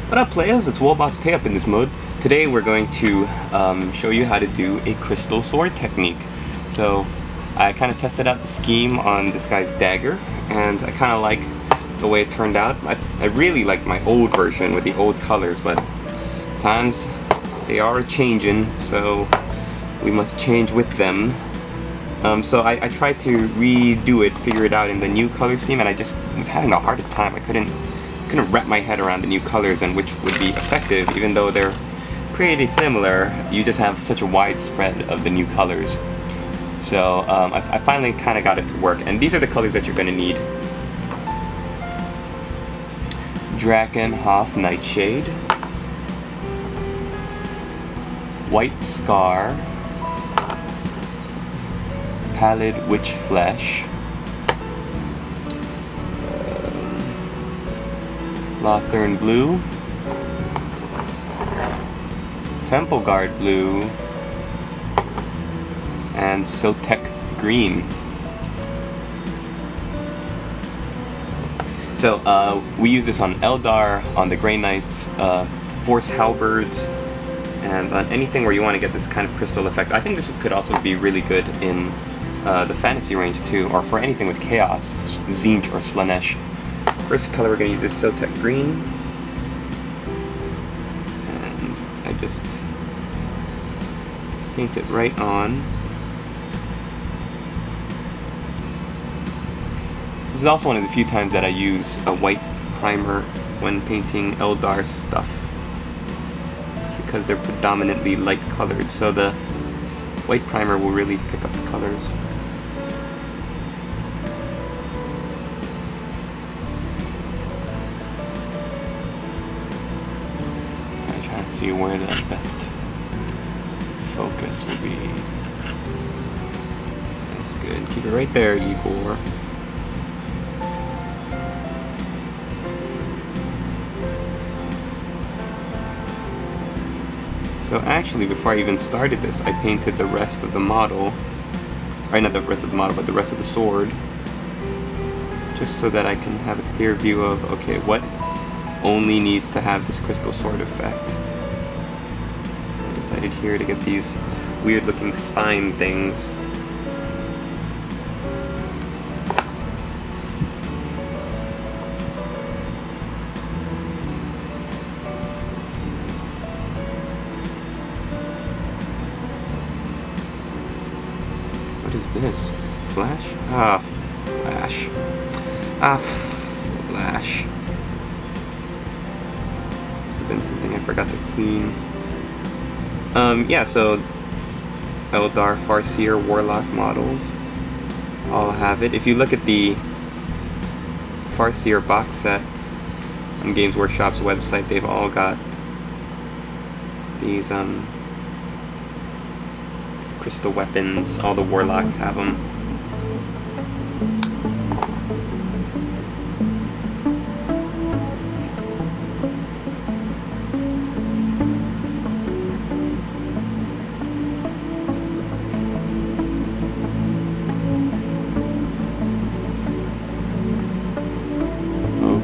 What up players, it's Warboss Tay up in this mode. Today we're going to show you how to do a crystal sword technique. So I kind of tested out the scheme on this guy's dagger, and I kind of like the way it turned out. I really like my old version with the old colors, but times they are changing, so we must change with them. So I tried to redo it, figure it out in the new color scheme, and I just was having the hardest time. I couldn't wrap my head around the new colors and which would be effective, even though they're pretty similar. You just have such a wide spread of the new colors. So I finally kind of got it to work, and these are the colors that you're going to need. Drakenhof Nightshade, White Scar, Pallid Witch Flesh, Lothern Blue, Temple Guard Blue, and Sotek Green. So we use this on Eldar, on the Grey Knights, Force Halberds, and on anything where you want to get this kind of crystal effect. I think this could also be really good in the fantasy range too, or for anything with chaos, Tzeentch or Slaanesh. First color we're going to use is Sotek Green, and I just paint it right on. This is also one of the few times that I use a white primer when painting Eldar stuff. It's because they're predominantly light colored, so the white primer will really pick up the colors. So I'm trying to see where the best focus will be. That's good. Keep it right there, Igor. So actually, before I even started this, I painted the rest of the model, or not the rest of the model, but the rest of the sword, just so that I can have a clear view of, okay, what only needs to have this crystal sword effect. So I decided here to get these weird looking spine things. What is this? Flash? Ah, flash. Ah, flash. This has been something I forgot to clean. Yeah, so Eldar, Farseer, Warlock models all have it. If you look at the Farseer box set on Games Workshop's website, they've all got these crystal weapons. All the warlocks have them.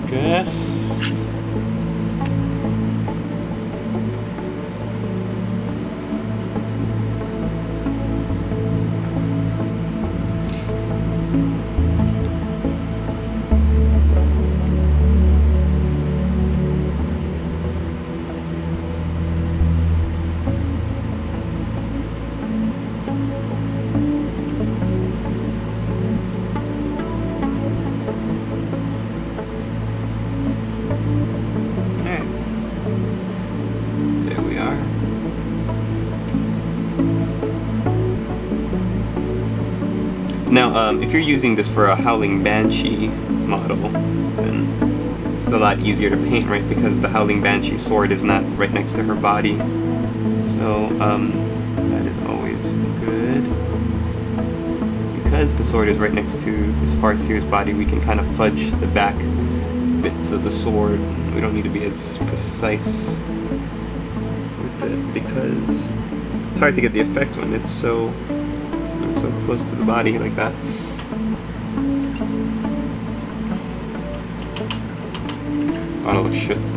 Okay. Now, if you're using this for a Howling Banshee model, then it's a lot easier to paint, right? Because the Howling Banshee sword is not right next to her body. So, that is always good. Because the sword is right next to this Farseer's body, we can kind of fudge the back bits of the sword. We don't need to be as precise with it, because it's hard to get the effect when it's so close to the body like that.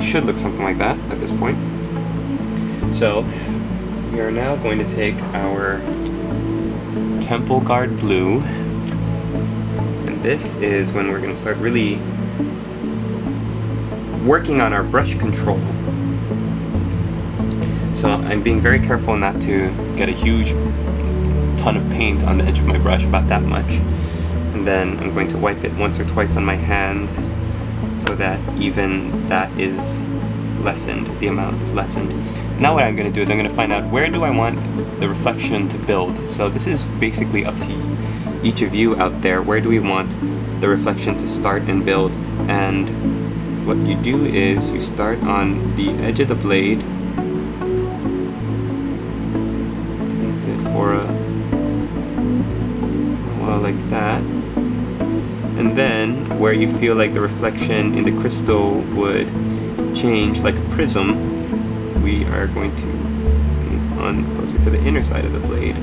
should look something like that at this point. So we are now going to take our Temple Guard Blue, and this is when we're going to start really working on our brush control. So I'm being very careful not to get a huge ton of paint on the edge of my brush, about that much. And then I'm going to wipe it once or twice on my hand so that even that is lessened, the amount is lessened. Now what I'm going to do is I'm going to find out where do I want the reflection to build. So this is basically up to each of you out there. Where do we want the reflection to start and build? And what you do is you start on the edge of the blade, for a while like that, and then where you feel like the reflection in the crystal would change like a prism, we are going to paint on closer to the inner side of the blade,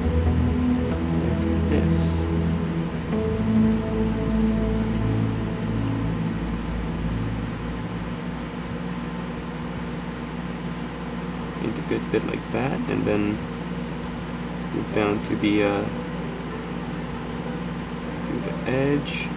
like this. Paint a good bit like that, and then move down to the edge.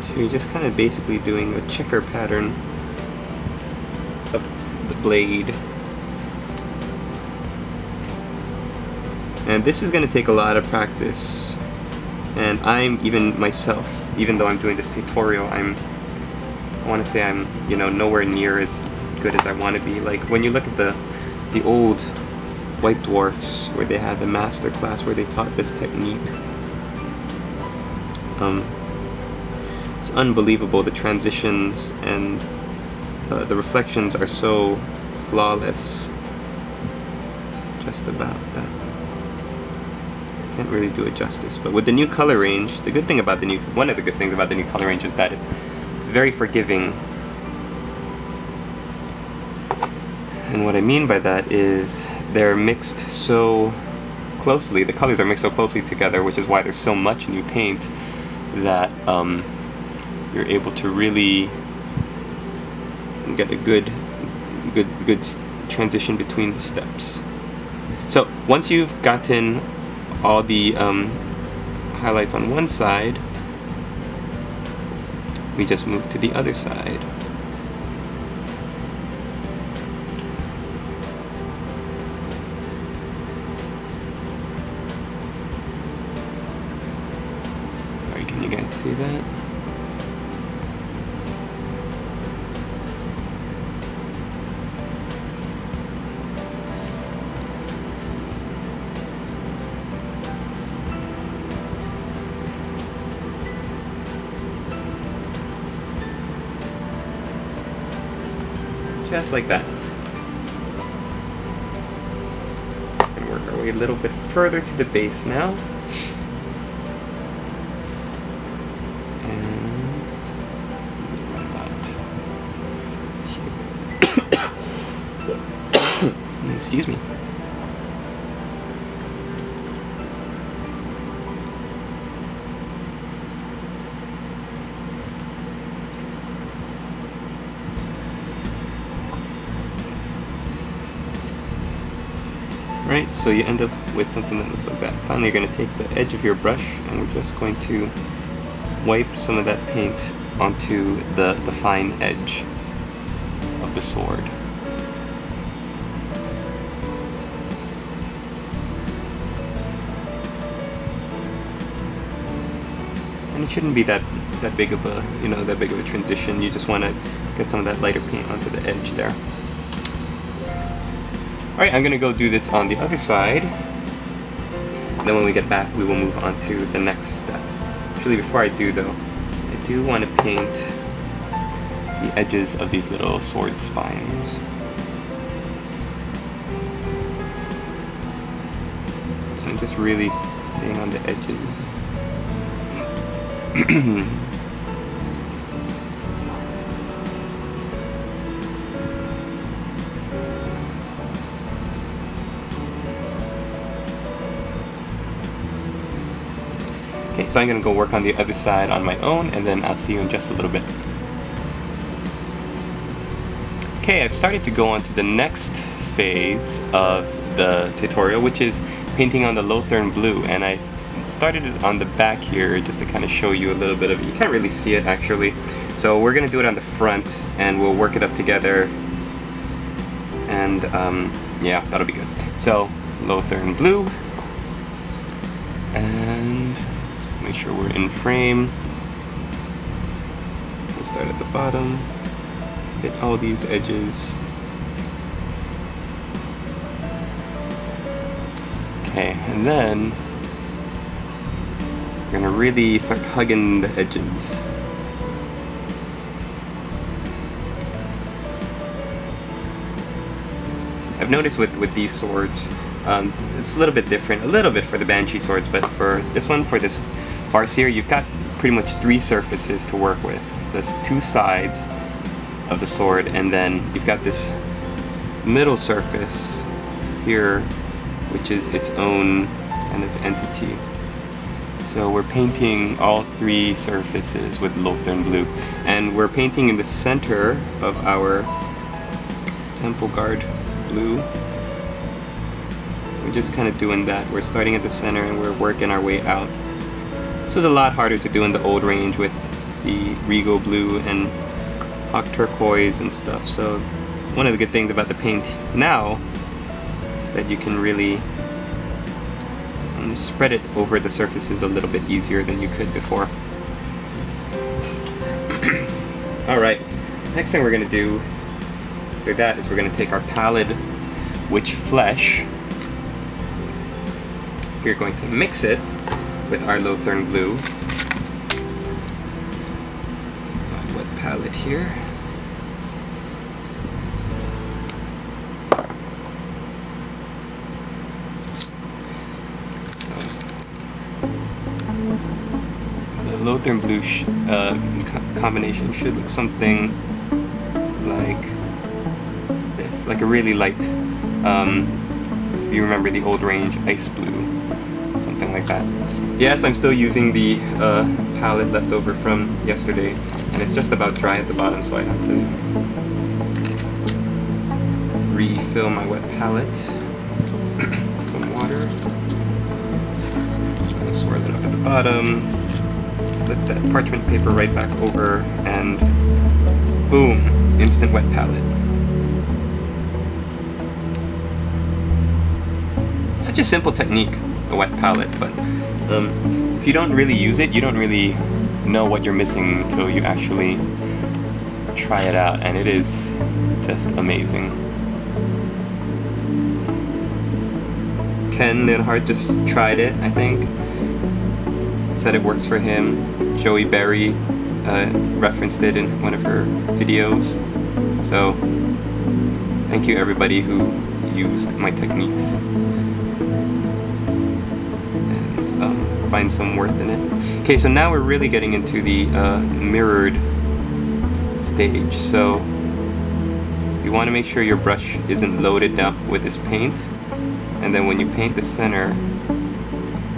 So you're just kind of basically doing a checker pattern of the blade. And this is going to take a lot of practice. And I'm, even myself, even though I'm doing this tutorial, I want to say I'm, nowhere near as good as I want to be. Like when you look at the old White Dwarfs, where they had the master class where they taught this technique. It's unbelievable, the transitions and the reflections are so flawless. Just about that. Can't really do it justice, but with the new color range, one of the good things about the new color range is that it's very forgiving. And what I mean by that is they're mixed so closely, the colors are mixed so closely together, which is why there's so much new paint that you're able to really get a good transition between the steps. So once you've gotten all the highlights on one side, we just move to the other side. Sorry, can you guys see that? Just like that. And work our way a little bit further to the base now. And about excuse me. Right, so you end up with something that looks like that. Finally, you're going to take the edge of your brush and we're just going to wipe some of that paint onto the fine edge of the sword. And it shouldn't be that big of a transition. You just want to get some of that lighter paint onto the edge there. Alright, I'm going to go do this on the other side. Then when we get back, we will move on to the next step. Actually, before I do though, I do want to paint the edges of these little sword spines. I'm just really staying on the edges. Okay, so I'm gonna go work on the other side on my own, and then I'll see you in just a little bit. Okay, I've started to go on to the next phase of the tutorial, which is painting on the Lothern blue, and I started it on the back here just to kind of show you a little bit of it. You can't really see it actually, so we're gonna do it on the front and we'll work it up together, and yeah, that'll be good. So Lothern blue, and let's make sure we're in frame. We'll start at the bottom, hit all these edges. Okay, and then we're gonna really start hugging the edges. I've noticed with these swords, it's a little bit different, a little bit for the Banshee swords, but for this one, for this Farseer, you've got pretty much 3 surfaces to work with. There's 2 sides of the sword, and then you've got this middle surface here, which is its own kind of entity. So we're painting all 3 surfaces with Lothern blue, and we're painting in the center of our Temple Guard blue. We're just kind of doing that. We're starting at the center and we're working our way out. This is a lot harder to do in the old range with the Regal blue and Hawk turquoise and stuff. So one of the good things about the paint now is that you can really spread it over the surfaces a little bit easier than you could before. Alright, next thing we're going to do after that is we're going to take our Pallid Witch Flesh. We're going to mix it with our Lothern blue. My wet palette here. Lothern blue combination should look something like this, like a really light, if you remember the old range, ice blue, something like that. Yes, I'm still using the palette left over from yesterday, and it's just about dry at the bottom, so I have to refill my wet palette with some water. Just going to swirl it up at the bottom. Flip that parchment paper right back over, and boom, instant wet palette. Such a simple technique, a wet palette, but if you don't really use it, you don't really know what you're missing until you actually try it out, and it is just amazing. Ken Linhart just tried it, I think. Said it works for him. Joey Berry referenced it in one of her videos. So thank you everybody who used my techniques, and find some worth in it. Okay, so now we're really getting into the mirrored stage. So you want to make sure your brush isn't loaded up with this paint, and then when you paint the center,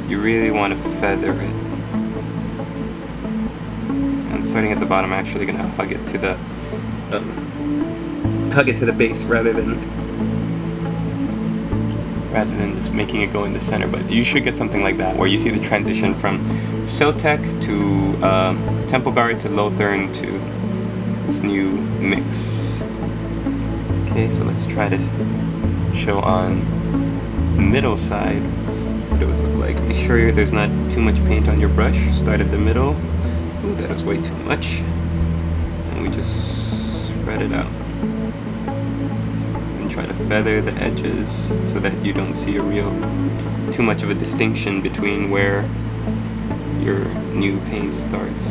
you really want to feather it. And starting at the bottom, I'm actually gonna hug it to the base rather than just making it go in the center. But you should get something like that, where you see the transition from Sotek to Temple Guard to Lothern to this new mix. Okay, so let's try to show on the middle side what it would look like. Make sure there's not too much paint on your brush. Start at the middle. Ooh, that was way too much. And we just spread it out. And try to feather the edges so that you don't see too much of a distinction between where your new paint starts.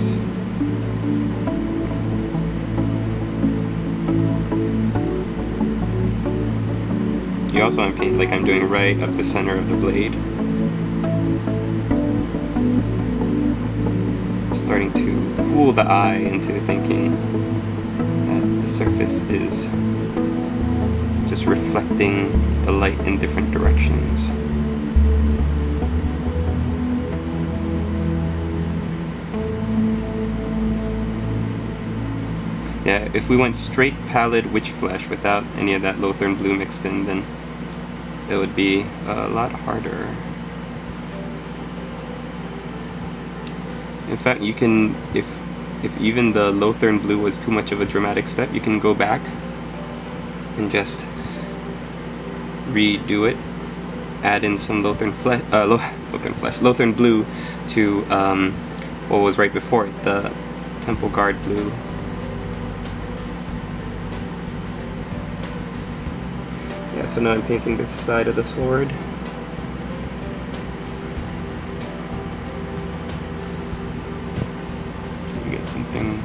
You also want to paint like I'm doing right up the center of the blade. starting to fool the eye into thinking that the surface is just reflecting the light in different directions. Yeah, if we went straight pallid witch flesh without any of that Lothern blue mixed in, then it would be a lot harder. In fact, you can, if even the Lothern blue was too much of a dramatic step, you can go back and just redo it, add in some Lothern blue to what was right before it, the Temple Guard blue. Yeah, so now I'm painting this side of the sword. So we get something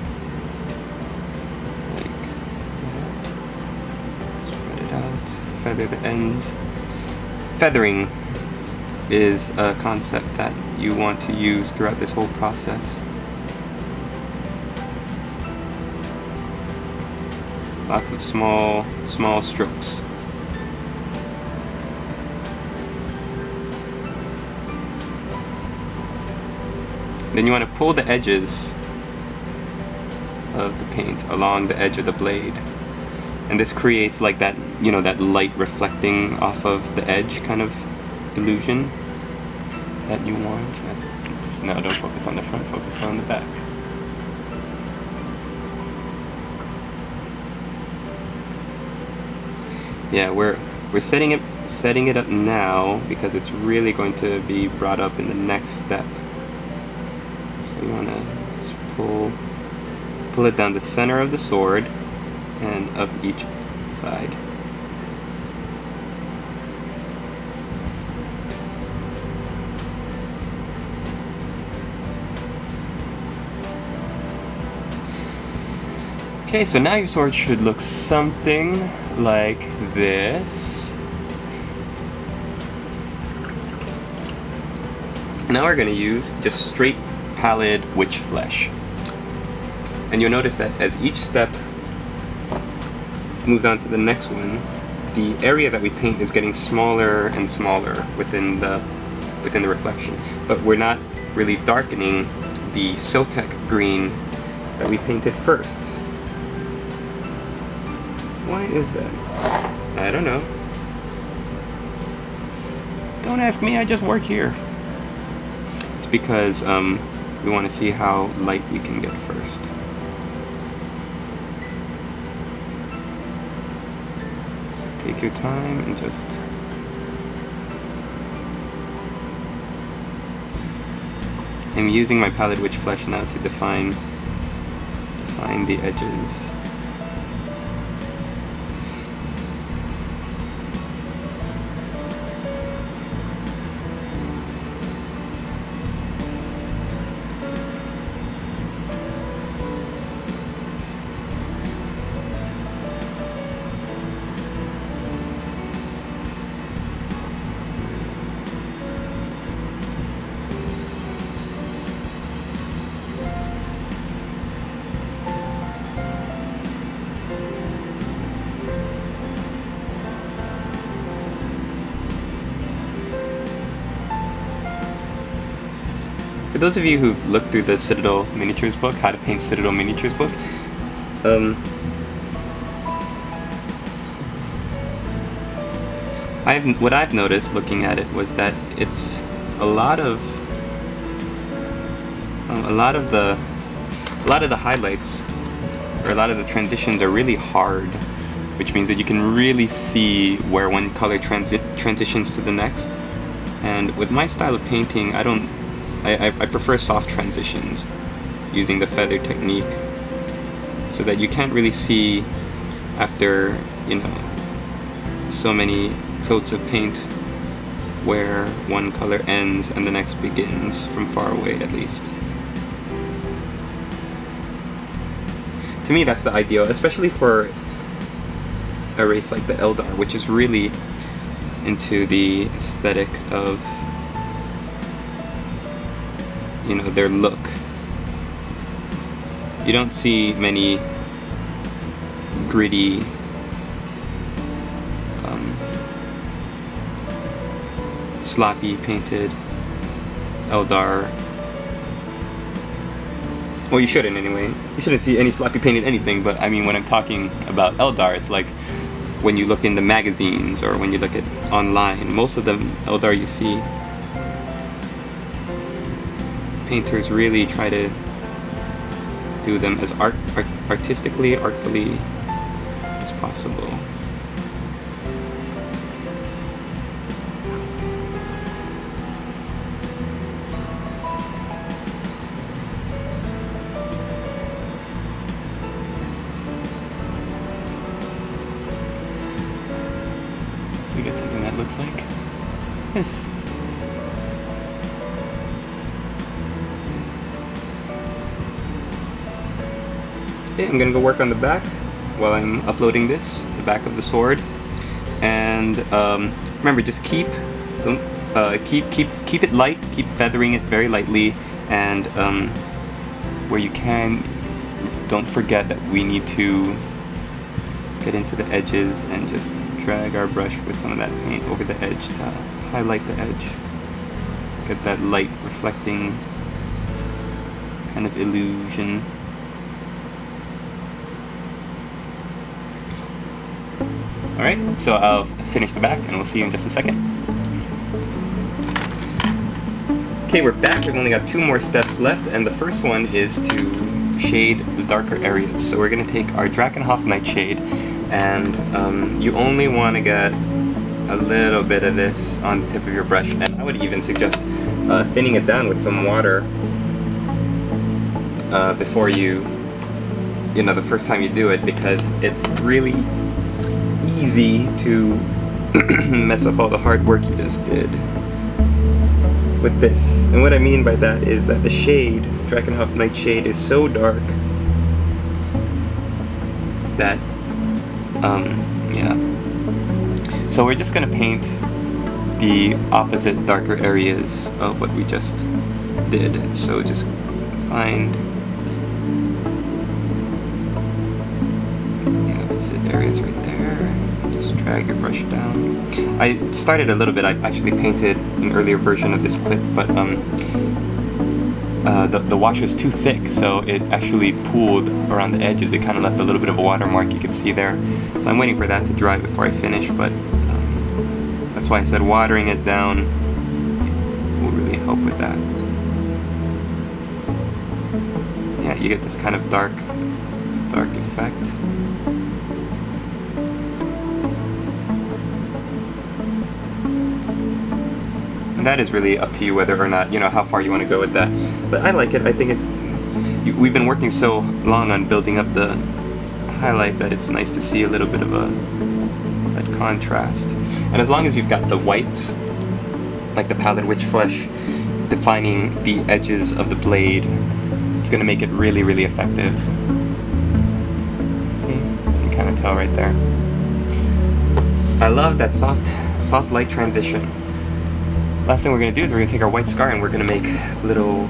like that. Spread it out, feather the ends. Feathering is a concept that you want to use throughout this whole process. Lots of small strokes. Then you want to pull the edges of the paint along the edge of the blade. And this creates like that, you know, that light reflecting off of the edge kind of illusion that you want. No, don't focus on the front, focus on the back. Yeah, we're setting it up now because it's really going to be brought up in the next step. You want to just pull it down the center of the sword and up each side. Okay, so now your sword should look something like this. Now we're going to use just straight pallid witch flesh. And you'll notice that as each step moves on to the next one, the area that we paint is getting smaller and smaller within the reflection. But we're not really darkening the Sotek green that we painted first. Why is that? I don't know. Don't ask me, I just work here. It's because we want to see how light we can get first. So take your time and just I'm using my pallid witch flesh now to define the edges. For those of you who've looked through the Citadel Miniatures book, How to Paint Citadel Miniatures book, what I've noticed looking at it was that it's a lot of the highlights or a lot of the transitions are really hard, which means that you can really see where one color transitions to the next. And with my style of painting, I prefer soft transitions using the feather technique, so that you can't really see after, you know, so many coats of paint where one color ends and the next begins, from far away at least. To me, that's the ideal, especially for a race like the Eldar, which is really into the aesthetic of, you know, their look. You don't see many gritty sloppy painted Eldar. Well, you shouldn't anyway. You shouldn't see any sloppy painted anything, but I mean when I'm talking about Eldar, it's like when you look in the magazines or when you look at online, most of them Eldar you see, painters really try to do them as artistically, artfully as possible. So we get something that looks like this. Okay, I'm gonna go work on the back while I'm uploading this, the back of the sword. And remember, just keep it light, keep feathering it very lightly, and where you can, don't forget that we need to get into the edges and just drag our brush with some of that paint over the edge to highlight the edge. Get that light reflecting kind of illusion. Alright, so I'll finish the back and we'll see you in just a second. Okay, we're back. We've only got 2 more steps left, and the first one is to shade the darker areas. So we're going to take our Drakenhof Nightshade, and you only want to get a little bit of this on the tip of your brush, and I would even suggest thinning it down with some water before the first time you do it, because it's really easy to mess up all the hard work you just did with this. And what I mean by that is that the shade, Drakenhof Nightshade, is so dark that, yeah. So we're just gonna paint the opposite darker areas of what we just did. So just find the opposite areas right there. Just drag your brush down. I started a little bit. I actually painted an earlier version of this clip, but the wash was too thick, so it actually pooled around the edges. It kind of left a little bit of a watermark you can see there. So I'm waiting for that to dry before I finish, but that's why I said watering it down will really help with that. Yeah, you get this kind of dark effect. And that is really up to you whether or not, how far you want to go with that. But I like it. I think we've been working so long on building up the highlight that it's nice to see a little bit of that contrast. And as long as you've got the whites, like the Pallid Witch Flesh, defining the edges of the blade, it's going to make it really, really effective. See? You can kind of tell right there. I love that soft light transition. Last thing we're going to do is we're going to take our white scar and we're going to make little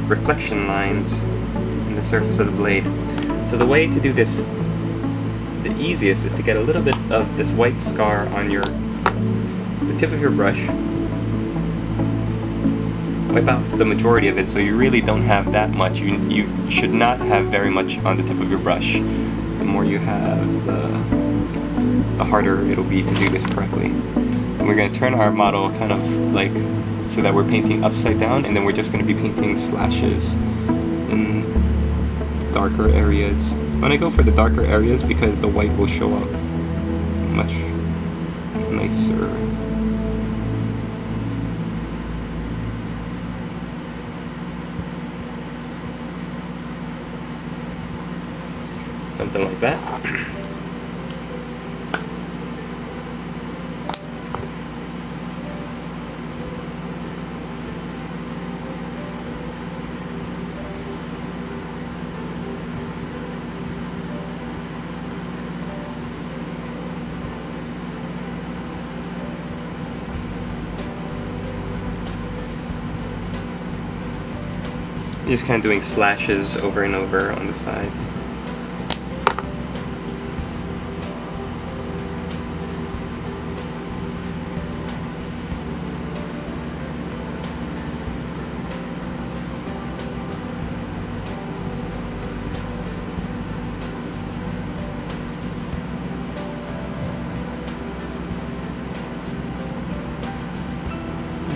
reflection lines in the surface of the blade. So the way to do this, the easiest, is to get a little bit of this white scar on the tip of your brush. Wipe out the majority of it so you really don't have that much. You should not have very much on the tip of your brush. The more you have, the harder it'll be to do this correctly. And we're going to turn our model kind of like so that we're painting upside down, and then we're just going to be painting slashes in darker areas. When I go for the darker areas, because the white will show up much nicer. Something like that. just kind of doing slashes over and over on the sides.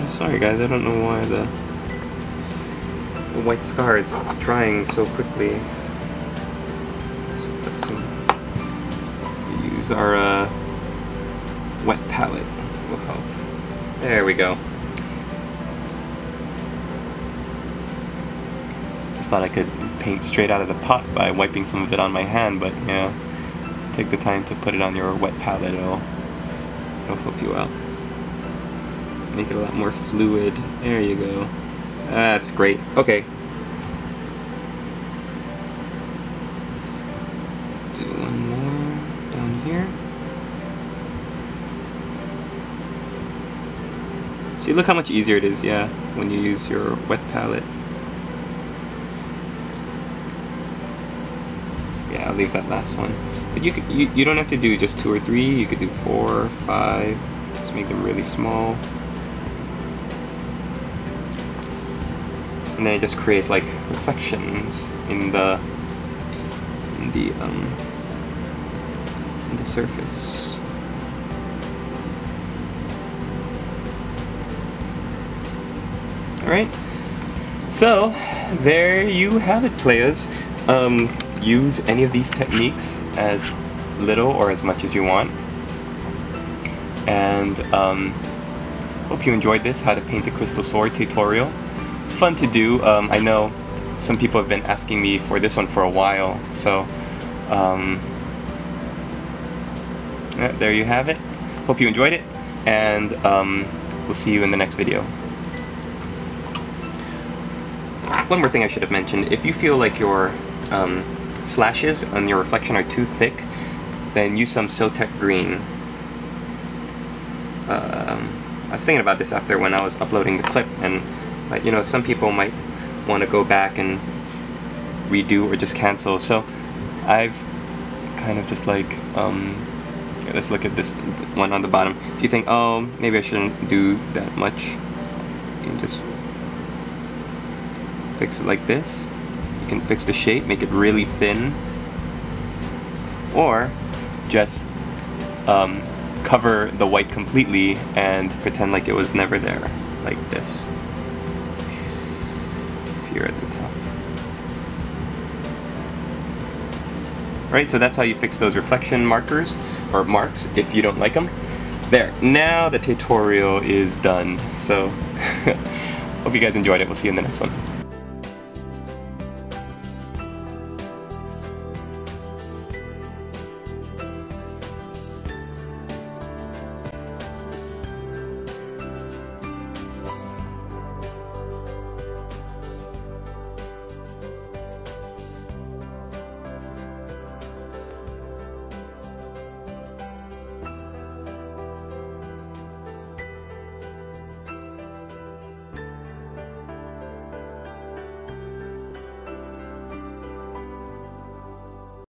Sorry guys, I don't know why the white scar is drying so quickly. Use our wet palette will help. There we go. Just thought I could paint straight out of the pot by wiping some of it on my hand, but yeah, take the time to put it on your wet palette, it'll help you out. Make it a lot more fluid. There you go. That's great. Okay. Do one more down here. See, look how much easier it is, yeah, when you use your wet palette. Yeah, I'll leave that last one. But you don't have to do just 2 or 3. You could do 4, 5. Just make them really small. And then it just creates like reflections in the surface. All right, so there you have it, players. Use any of these techniques as little or as much as you want, and hope you enjoyed this how to paint a crystal sword tutorial. It's fun to do. I know some people have been asking me for this one for a while, so yeah, there you have it. Hope you enjoyed it, and we'll see you in the next video. One more thing I should have mentioned: if you feel like your slashes on your reflection are too thick, then use some Siltec green. I was thinking about this after when I was uploading the clip, and you know, some people might want to go back and redo or just cancel, so I've kind of just like, let's look at this one on the bottom. If you think, oh, maybe I shouldn't do that much, you can just fix it like this. You can fix the shape, make it really thin, or just cover the white completely and pretend like it was never there, like this. Here at the top. Right, so that's how you fix those reflection markers, or marks, if you don't like them. There, now the tutorial is done, so hope you guys enjoyed it. We'll see you in the next one.